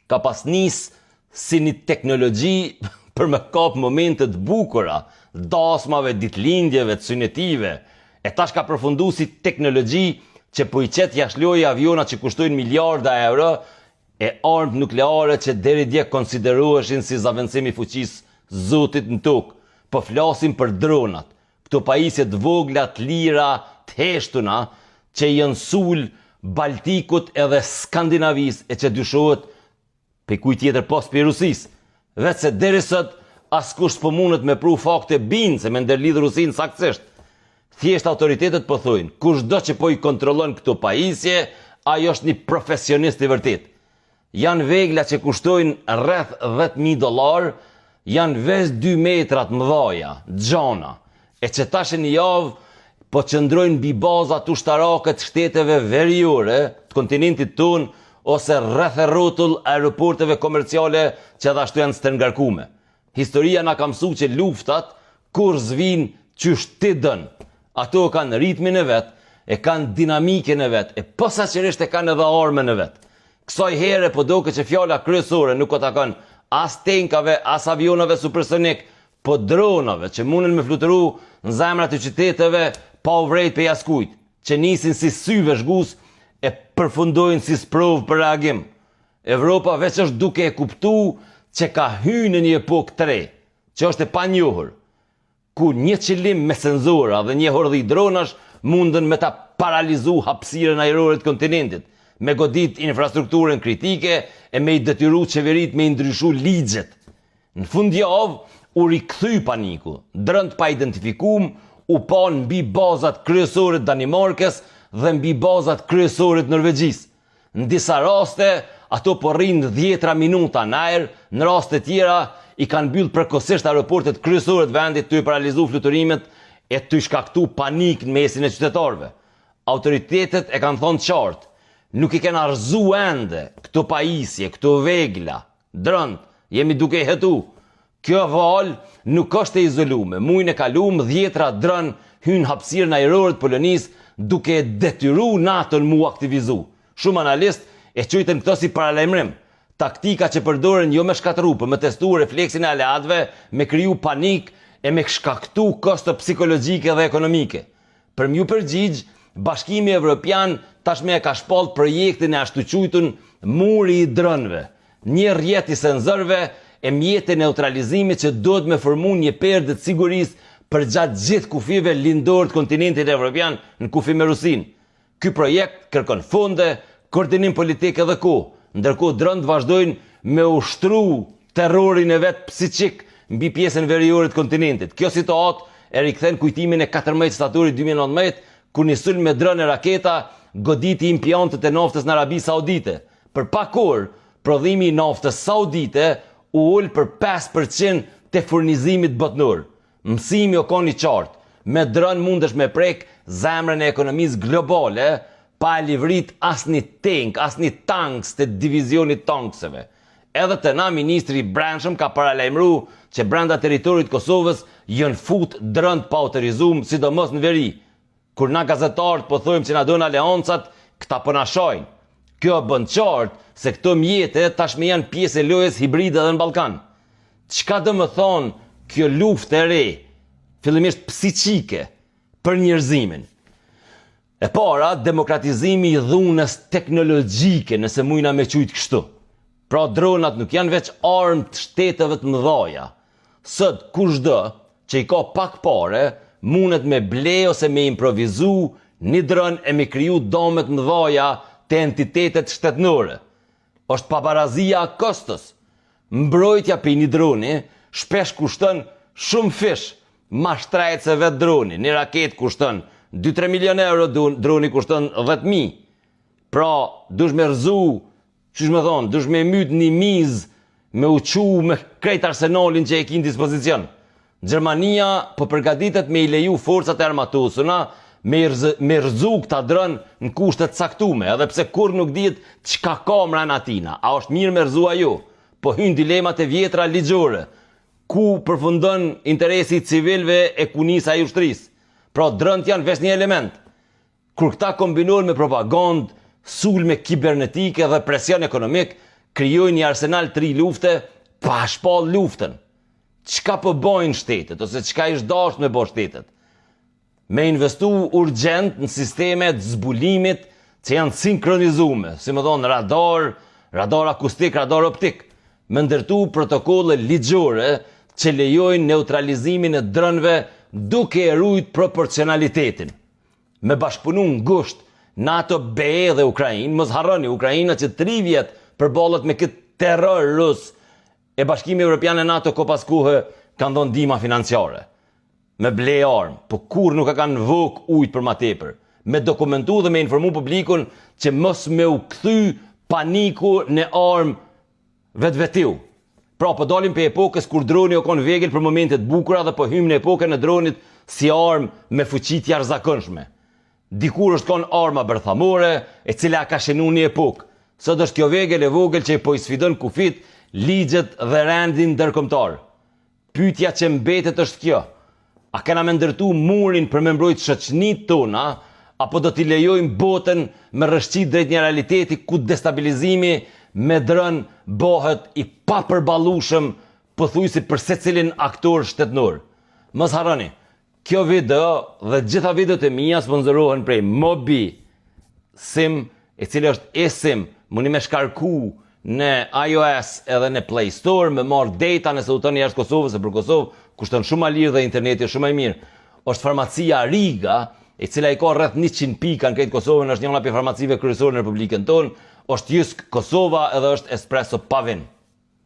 ka pas nis si një teknologji për me kap momentet bukura, dasmave, ditëlindjeve, të synetive, e tash ka përfundu si teknologji që po i qet jashtëlojë aviona që kushtojnë miliarda euro, e armë nukleare që deri dje konsideroheshin si zavendësimi fuqisë Zotit në tokë. Po flasim për dronat, këto pajisje të vogla, të lira, të heshtuna, që janë sul Baltikut edhe Skandinavisë e që dyshohet pe kuj tjetër pas për Rusisë. Vetë se deri sot askush s'po mundet me pru fakte binë se me ndërlidh Rusinë saktësisht. Thjesht autoritetet po thojnë, kushdo që po i kontrollon këto pajisje, ajo është një profesionist i vërtet. Janë vegla që kushtojnë rreth $10,000, janë veç 2 metrat mëdhaja, gjana, e që tash një javë po qëndrojnë mbi bazat ushtarake të shteteve veriore të kontinentit tonë ose rreth e rrotull aeroporteve komerciale që edhe ashtu janë stërngarkume. Historia na ka mësuar që luftat kur zvin qysh ti dën. Ato kanë ritmin e vet, e kanë dinamikën e vet, e posaçërisht e kanë edhe armën e vet. Kësaj here po doke që fjala kryesore nuk o takon as tenkave, as avionave supersonik, po dronave që munden me fluturu në zemrat e qyteteve pa u vrejt pe jaskujt, që nisin si syve zhgus e përfundojnë si sprovë për reagim. Evropa veç është duke e kuptu që ka hyrë në një epokë të re, që është e panjohur, ku një qëllim me senzora dhe një hordhi dronash mundën me ta paralizu hapësirën ajrore të kontinentit, me godit infrastrukturën kritike e me i detyru qeverit me i ndryshu ligjet. Në fundjavë u rikthy paniku, drënt pa identifikum, u pan mbi bazat kryesorit Danimarkës dhe mbi bazat kryesorit Norvegjisë. Në disa raste, ato po rrinë 10 minuta në ajër, në raste tjera i kanë mbyll përkohësisht aeroportet kryesore të vendit të i paralizu fluturimet e të i shkaktu panik në mesin e qytetarëve. Autoritetet e kanë thonë qartë, nuk i kanë arzu ende këto pajisje, këto vegla, drënt, jemi duke i hetu. Kjo val nuk është e izolume, mujnë e kalum 10 drën hynë hapësirën ajrore të Polonisë duke detyru NATO-n mu aktivizu. Shumë analist e qojtën këto si paralajmërim. Taktika që përdoren jo me shkatru, për me testu refleksin e aleatëve, me kriju panik e me shkaktu kosto psikologjike dhe ekonomike. Për mju përgjigj, Bashkimi Evropian tashme e ka shpallë projektin e ashtu quajtun muri i drënve, një rjet i senzorëve e mjetë e neutralizimit që do të me formu një perdë të sigurisë për gjatë gjithë kufive lindor të kontinentit evropian në kufi me Rusinë. Ky projekt kërkon fonde, koordinim politik edhe kohë, ndërkohë drënt vazhdojnë me ushtru terrorin e vet psiqik mbi pjesën veriore të kontinentit. Kjo situatë e rikthen kujtimin e 14 staturit 2019, kur një sulm me drone raketa goditi impiantët e naftës në Arabi Saudite. Për pak orë, prodhimi i naftës saudite u ul për 5% të furnizimit botnor. Mësimi o ka një qartë, me drone mundesh me prek zemrën e ekonomisë globale, pa e livrit asni tank, asni tanks të divizionit tankseve. Edhe të na ministri i brendshëm ka paralajmëru që brenda teritorit Kosovës jën fut drënt pa autorizum, sidomos në veri. Kur na gazetarët po thojmë që na don aleancat, këta po na shojnë. Kjo bën qartë se këto mjete tashme janë pjesë e lojës hibride edhe në Ballkan. Çka do më thonë kjo luftë e re, fillimisht psiqike, për njerëzimin? E para, demokratizimi i dhunës teknologjike, nëse mujna me qujtë kështu. Pra dronat nuk janë veç armë të shteteve të mëdhaja. Sot kushdo që i ka pak pare, mundet me ble ose me improvizu një dron e me kriju domet mëdhaja të entitetet shtetnore. Është pabarazia a kostos. Mbrojtja për një droni shpesh kushton shumë fish, ma shtrajt se vetë droni. Një raket kushton 2-3 milion euro, droni kushton 10.000. Pra, dush me rzu, qysh me thonë, dush me myt një miz, me uqu me krejt arsenalin që e ki në dispozicion. Gjermania po përgatitet me i leju forcat e armatosuna me rzu këta drën në kushtet caktume, edhe pse kur nuk dihet çka ka mrena tina. A është mirë me rzu ajo? Po hyn dilemat e vjetra ligjore. Ku përfundon interesi i civilëve e kunisa e ushtrisë? Pra drënt janë veç një element. Kur këta kombinohen me propagandë, sulme kibernetike dhe presion ekonomik, krijojnë një arsenal 3 lufte, pa shpall luftën. Çka po bojnë shtetet, ose çka ish dashur me bo shtetet? Me investu urgjent në sistemet zbulimit që janë sinkronizume, si më thonë radar akustik, radar optik, me ndërtu protokolle ligjore që lejojnë neutralizimin e drënve duke e rujt proporcionalitetin. Me bashkëpunu ngusht NATO, BE dhe Ukrainë, mos harroni Ukraina që 3 vjet përballet me këtë terror rus, e Bashkimi Evropian e NATO ko pas kohë kanë dhënë ndihma financiare. Me ble armë, po kur nuk e kanë vok ujt për ma tepër. Me dokumentu dhe me informu publikun që mos me u kthy paniku në armë vetvetiu. Pra, po dalim për epokës kur droni o konë vegël për momentet bukura dhe po hymë në epokën e dronit si armë me fuqit jashtëzakonshme. Dikur është konë arma bërthamore, e cila ka shenu një epokë. Sot është kjo vegël e vogël që po i sfidon kufit, ligjet dhe rendin ndërkombëtar. Pyetja që mbetet është kjo: a kena me ndërtu murin për me mbrojt shoqënitë tona, apo do t'i lejojmë botën me rrëshqit drejt një realiteti ku destabilizimi me drën bëhet i papërballueshëm pothuajse për secilin aktor shtetënor. Mos harroni, kjo video dhe gjitha videot e mia sponsorohen prej Mobi Sim, e cili është eSIM, mundi me shkarku në iOS edhe në Play Store, me marrë data nëse udhtoni jashtë Kosovës, e për Kosovë kushton shumë më lirë dhe interneti është shumë më i mirë. Është farmacia Riga, e cila i ka rreth 100 pika në këtë Kosovën, është një nga farmacive kryesore në Republikën tonë, është Jysk Kosova edhe është Espresso Pavin.